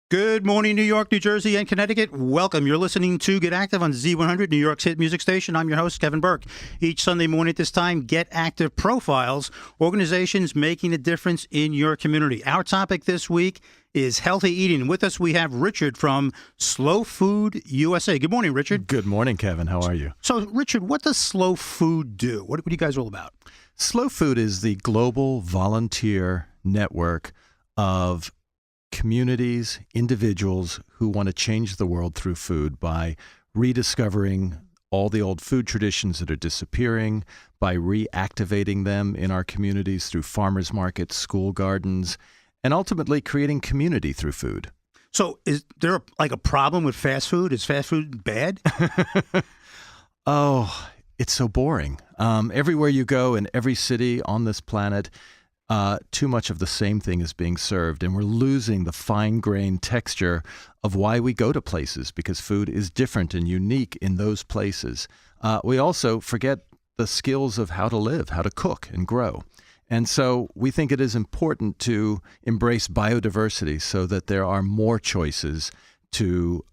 Good morning, New York, New Jersey, and Connecticut. Welcome. You're listening to Get Active on Z100, New York's hit music station. I'm your host, Kevin Burke. Each Sunday morning at this time, Get Active profiles organizations making a difference in your community. Our topic this week is healthy eating. With us, we have Richard from Slow Food USA. Good morning, Richard. Good morning, Kevin. How are you? So, Richard, what does Slow Food do? What are you guys all about? Slow Food is the global volunteer network of communities, individuals who want to change the world through food by rediscovering all the old food traditions that are disappearing, by reactivating them in our communities through farmers markets, school gardens, and ultimately creating community through food. So is there a problem with fast food? Is fast food bad? Oh, it's so boring. Everywhere you go in every city on this planet, too much of the same thing is being served, and we're losing the fine-grained texture of why we go to places, because food is different and unique in those places. We also forget the skills of how to live, how to cook and grow. And so we think it is important to embrace biodiversity so that there are more choices to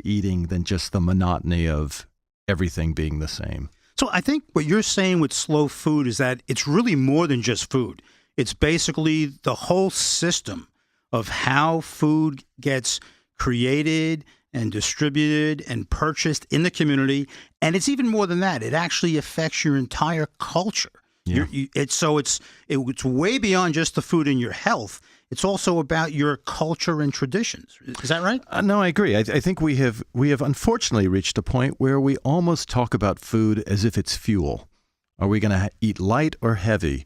eating than just the monotony of everything being the same. So I think what you're saying with slow food is that it's really more than just food. It's basically the whole system of how food gets created and distributed and purchased in the community. And it's even more than that. It actually affects your entire culture. Yeah. It's way beyond just the food and your health. It's also about your culture and traditions. Is that right? No, I agree. I think we have unfortunately reached a point where we almost talk about food as if it's fuel. Are we going to eat light or heavy?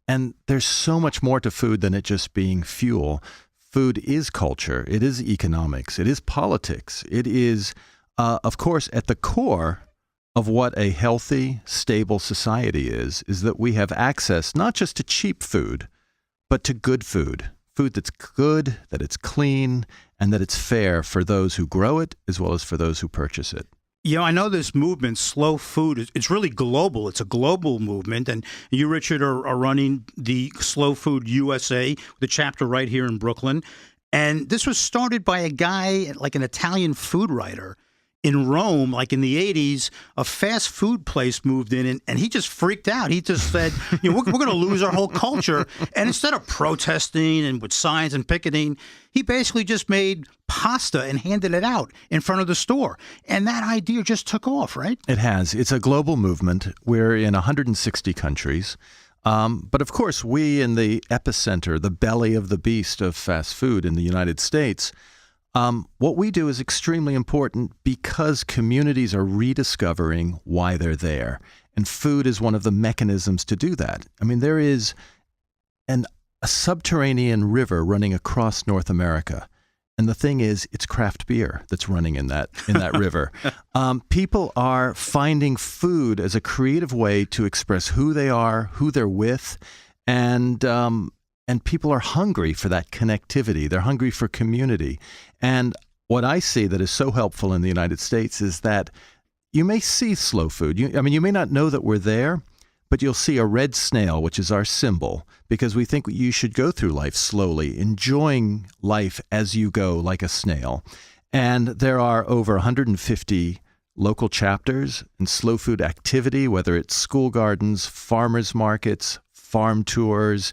And there's so much more to food than it just being fuel. Food is culture. It is economics. It is politics. It is, of course, at the core of what a healthy, stable society is that we have access not just to cheap food, but to good food. Food that's good, that it's clean, and that it's fair for those who grow it as well as for those who purchase it. You know, I know this movement, slow food, it's really global. It's a global movement. And you, Richard, are running the Slow Food USA, the chapter right here in Brooklyn. And this was started by a guy, like an Italian food writer in Rome, like in the 80s. A fast food place moved in, and he just freaked out. He just said, we're going to lose our whole culture. And instead of protesting and with signs and picketing, he basically just made pasta and handed it out in front of the store. And that idea just took off, right? It has. It's a global movement. We're in 160 countries. But of course, we in the epicenter, the belly of the beast of fast food in the United States, what we do is extremely important because communities are rediscovering why they're there. And food is one of the mechanisms to do that. I mean, there is a subterranean river running across North America. And the thing is, it's craft beer that's running in that river. People are finding food as a creative way to express who they are, who they're with, and people are hungry for that connectivity. They're hungry for community. And what I see that is so helpful in the United States is that you may see slow food. You may not know that we're there, but you'll see a red snail, which is our symbol, because we think you should go through life slowly, enjoying life as you go like a snail. And there are over 150 local chapters and slow food activity, whether it's school gardens, farmers markets, farm tours,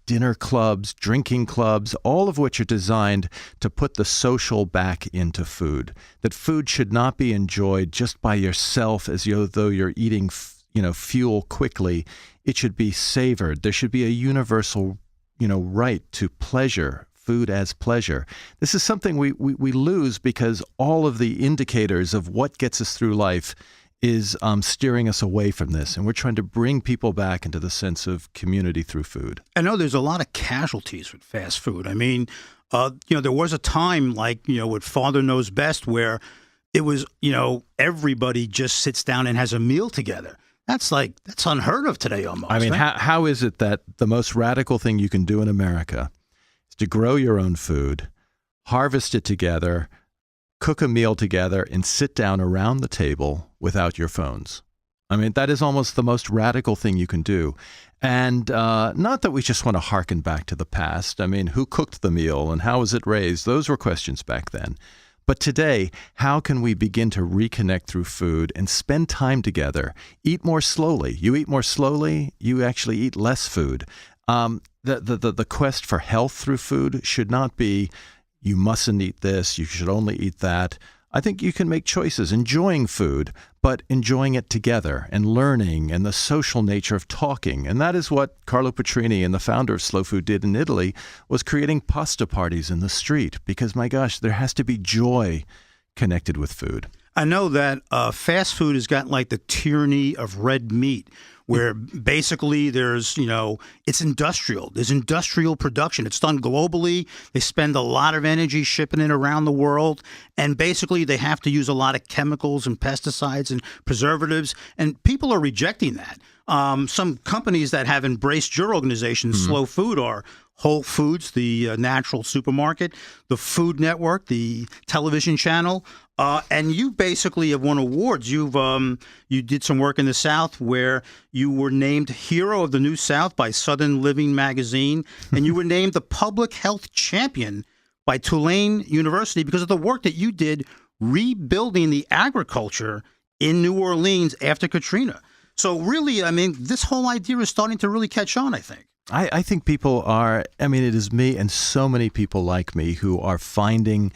dinner clubs, drinking clubs, all of which are designed to put the social back into food. That food should not be enjoyed just by yourself as though you're eating, fuel quickly. It should be savored. There should be a universal, right to pleasure, food as pleasure. This is something we lose because all of the indicators of what gets us through life is steering us away from this. And we're trying to bring people back into the sense of community through food. I know there's a lot of casualties with fast food. I mean, there was a time with Father Knows Best where it was, everybody just sits down and has a meal together. That's unheard of today almost. I mean, how is it that the most radical thing you can do in America is to grow your own food, harvest it together, cook a meal together, and sit down around the table without your phones? I mean, that is almost the most radical thing you can do. And not that we just want to harken back to the past. I mean, who cooked the meal and how was it raised? Those were questions back then. But today, how can we begin to reconnect through food and spend time together? Eat more slowly. You eat more slowly, you actually eat less food. The quest for health through food should not be, you mustn't eat this, you should only eat that. I think you can make choices, enjoying food, but enjoying it together and learning and the social nature of talking. And that is what Carlo Petrini and the founder of Slow Food did in Italy, was creating pasta parties in the street. Because, my gosh, there has to be joy connected with food. I know that fast food has gotten like the tyranny of red meat, where basically there's, it's industrial. There's industrial production. It's done globally. They spend a lot of energy shipping it around the world. And basically they have to use a lot of chemicals and pesticides and preservatives. And people are rejecting that. Some companies that have embraced your organization, Slow Food, are Whole Foods, the natural supermarket, the Food Network, the television channel. And you basically have won awards. You did some work in the South where you were named Hero of the New South by Southern Living magazine, and you were named the Public Health Champion by Tulane University because of the work that you did rebuilding the agriculture in New Orleans after Katrina. So really, I mean, this whole idea is starting to really catch on, I think. I think people are, it is me and so many people like me who are finding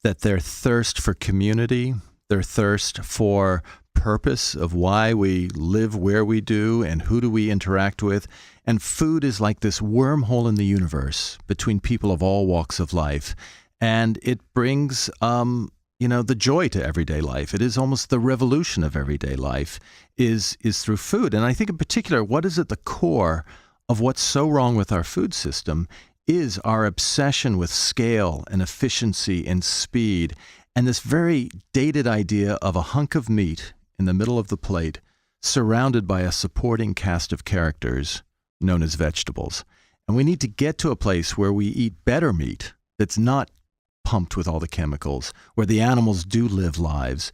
that their thirst for community, their thirst for purpose of why we live where we do and who do we interact with. And food is like this wormhole in the universe between people of all walks of life. And it brings, the joy to everyday life. It is almost the revolution of everyday life is through food. And I think in particular, what is at the core of what's so wrong with our food system is our obsession with scale and efficiency and speed, and this very dated idea of a hunk of meat in the middle of the plate surrounded by a supporting cast of characters known as vegetables. And we need to get to a place where we eat better meat that's not pumped with all the chemicals, where the animals do live lives,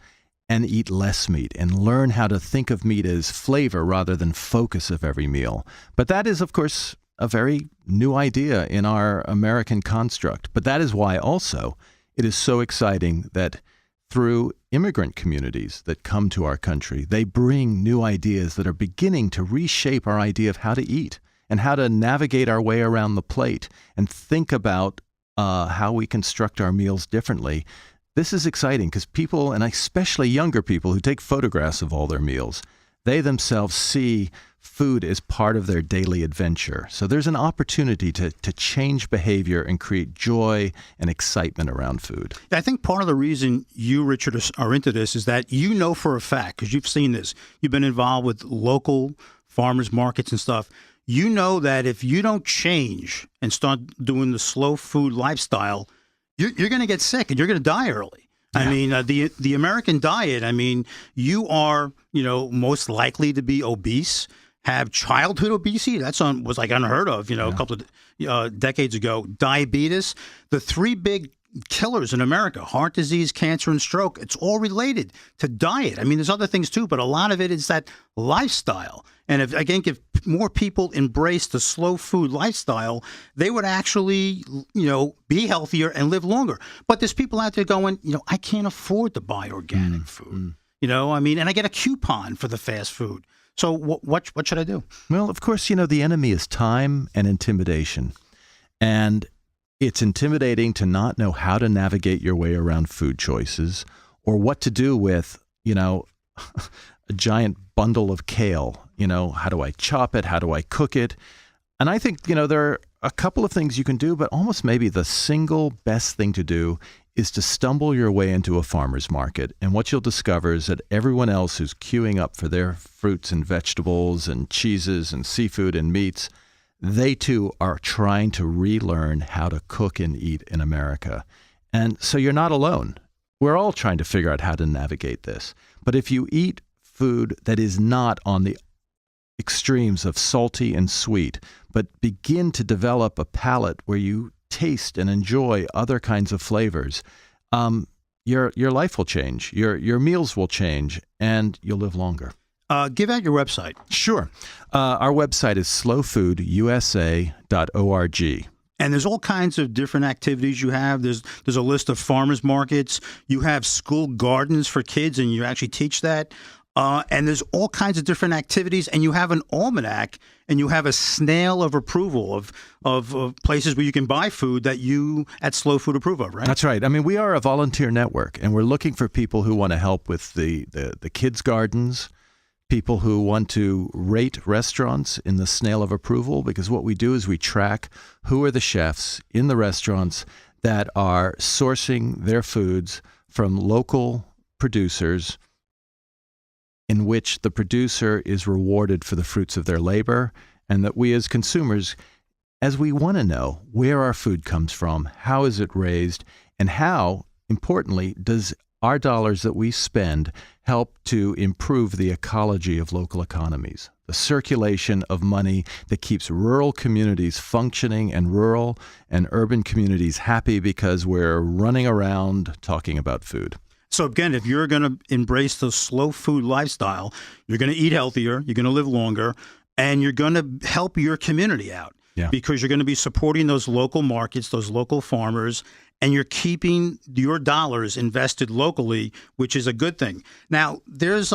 and eat less meat and learn how to think of meat as flavor rather than focus of every meal. But that is, of course, a very new idea in our American construct. But that is why also it is so exciting that through immigrant communities that come to our country, they bring new ideas that are beginning to reshape our idea of how to eat and how to navigate our way around the plate and think about how we construct our meals differently. This is exciting because people, and especially younger people who take photographs of all their meals, they themselves see food as part of their daily adventure. So there's an opportunity to change behavior and create joy and excitement around food. I think part of the reason you, Richard, are into this is that you know for a fact, because you've seen this, you've been involved with local farmers markets and stuff. You know that if you don't change and start doing the slow food lifestyle, you're going to get sick and you're going to die early. Yeah. I mean, the American diet, you are, most likely to be obese, have childhood obesity. Was like unheard of, a couple of decades ago. Diabetes, the three big killers in America, heart disease, cancer, and stroke, it's all related to diet. There's other things too, but a lot of it is that lifestyle. And if more people embrace the slow food lifestyle, they would actually, be healthier and live longer. But there's people out there going, I can't afford to buy organic food. And I get a coupon for the fast food. So what should I do? Well, of course, the enemy is time and intimidation. And it's intimidating to not know how to navigate your way around food choices or what to do with, a giant bundle of kale. How do I chop it? How do I cook it? And I think, there are a couple of things you can do, but almost maybe the single best thing to do is to stumble your way into a farmer's market. And what you'll discover is that everyone else who's queuing up for their fruits and vegetables and cheeses and seafood and meats, they too are trying to relearn how to cook and eat in America. And so you're not alone. We're all trying to figure out how to navigate this. But if you eat food that is not on the extremes of salty and sweet, but begin to develop a palate where you taste and enjoy other kinds of flavors, your life will change, your meals will change, and you'll live longer. Give out your website. Sure. Our website is slowfoodusa.org. And there's all kinds of different activities you have. There's a list of farmers markets. You have school gardens for kids, and you actually teach that. And there's all kinds of different activities. And you have an almanac, and you have a snail of approval of places where you can buy food that you at Slow Food approve of, right? That's right. I mean, we are a volunteer network, and we're looking for people who want to help with the kids' gardens, people who want to rate restaurants in the snail of approval, because what we do is we track who are the chefs in the restaurants that are sourcing their foods from local producers, in which the producer is rewarded for the fruits of their labor, and that we as consumers, as we want to know where our food comes from, how is it raised, and how, importantly, does our dollars that we spend help to improve the ecology of local economies, the circulation of money that keeps rural communities functioning and rural and urban communities happy because we're running around talking about food. So again, if you're going to embrace the slow food lifestyle, you're going to eat healthier, you're going to live longer, and you're going to help your community out. Yeah. Because you're going to be supporting those local markets, those local farmers, and you're keeping your dollars invested locally, which is a good thing. Now, there's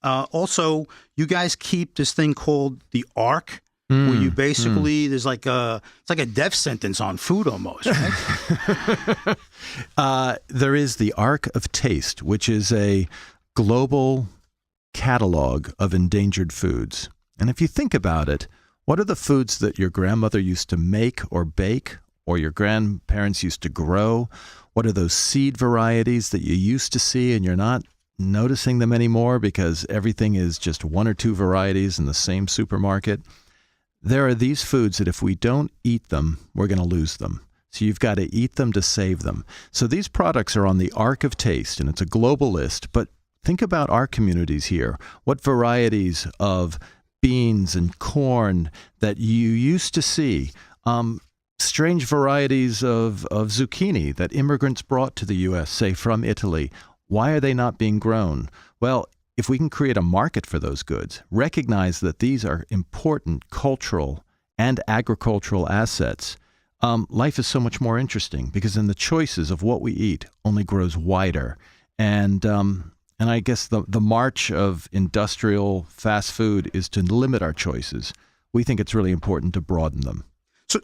also, you guys keep this thing called the ARC, where you basically it's like a death sentence on food almost, right? There is the Arc of Taste, which is a global catalog of endangered foods. And if you think about it, what are the foods that your grandmother used to make or bake, or your grandparents used to grow? What are those seed varieties that you used to see and you're not noticing them anymore because everything is just one or two varieties in the same supermarket? There are these foods that if we don't eat them, we're going to lose them. So you've got to eat them to save them. So these products are on the Arc of Taste, and it's a global list. But think about our communities here. What varieties of beans and corn that you used to see, strange varieties of zucchini that immigrants brought to the U.S., say from Italy. Why are they not being grown? Well, if we can create a market for those goods, recognize that these are important cultural and agricultural assets, life is so much more interesting, because then the choices of what we eat only grows wider. And I guess the march of industrial fast food is to limit our choices. We think it's really important to broaden them.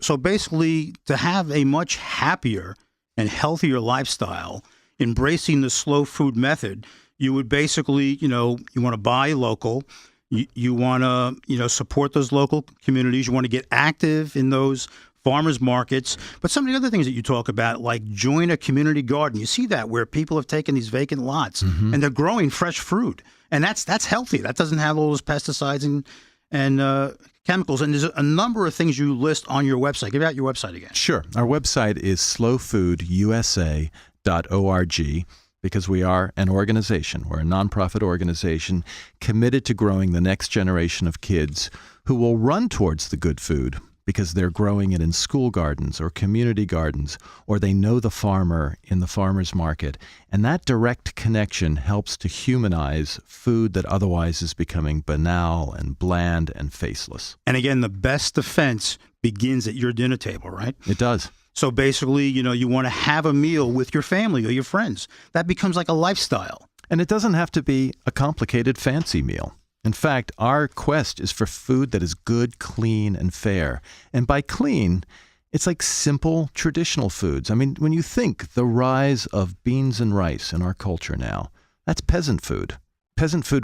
So basically, to have a much happier and healthier lifestyle, embracing the slow food method, you would basically, you want to buy local, you want to, support those local communities, you want to get active in those farmers markets. But some of the other things that you talk about, like join a community garden, you see that where people have taken these vacant lots and they're growing fresh fruit, and that's healthy. That doesn't have all those pesticides and chemicals. And there's a number of things you list on your website. Give out your website again. Sure. Our website is slowfoodusa.org, because we are an organization. We're a nonprofit organization committed to growing the next generation of kids who will run towards the good food because they're growing it in school gardens or community gardens, or they know the farmer in the farmer's market. And that direct connection helps to humanize food that otherwise is becoming banal and bland and faceless. And again, the best defense begins at your dinner table, right? It does. So basically, you want to have a meal with your family or your friends. That becomes like a lifestyle. And it doesn't have to be a complicated, fancy meal. In fact, our quest is for food that is good, clean, and fair. And by clean, it's like simple, traditional foods. I mean, when you think the rise of beans and rice in our culture now, that's peasant food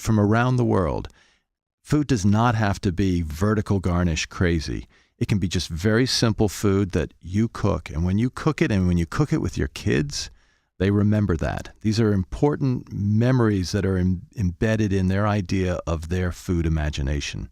from around the world. Food does not have to be vertical garnish crazy. It can be just very simple food that you cook. And when you cook it, and when you cook it with your kids, they remember that. These are important memories that are embedded in their idea of their food imagination.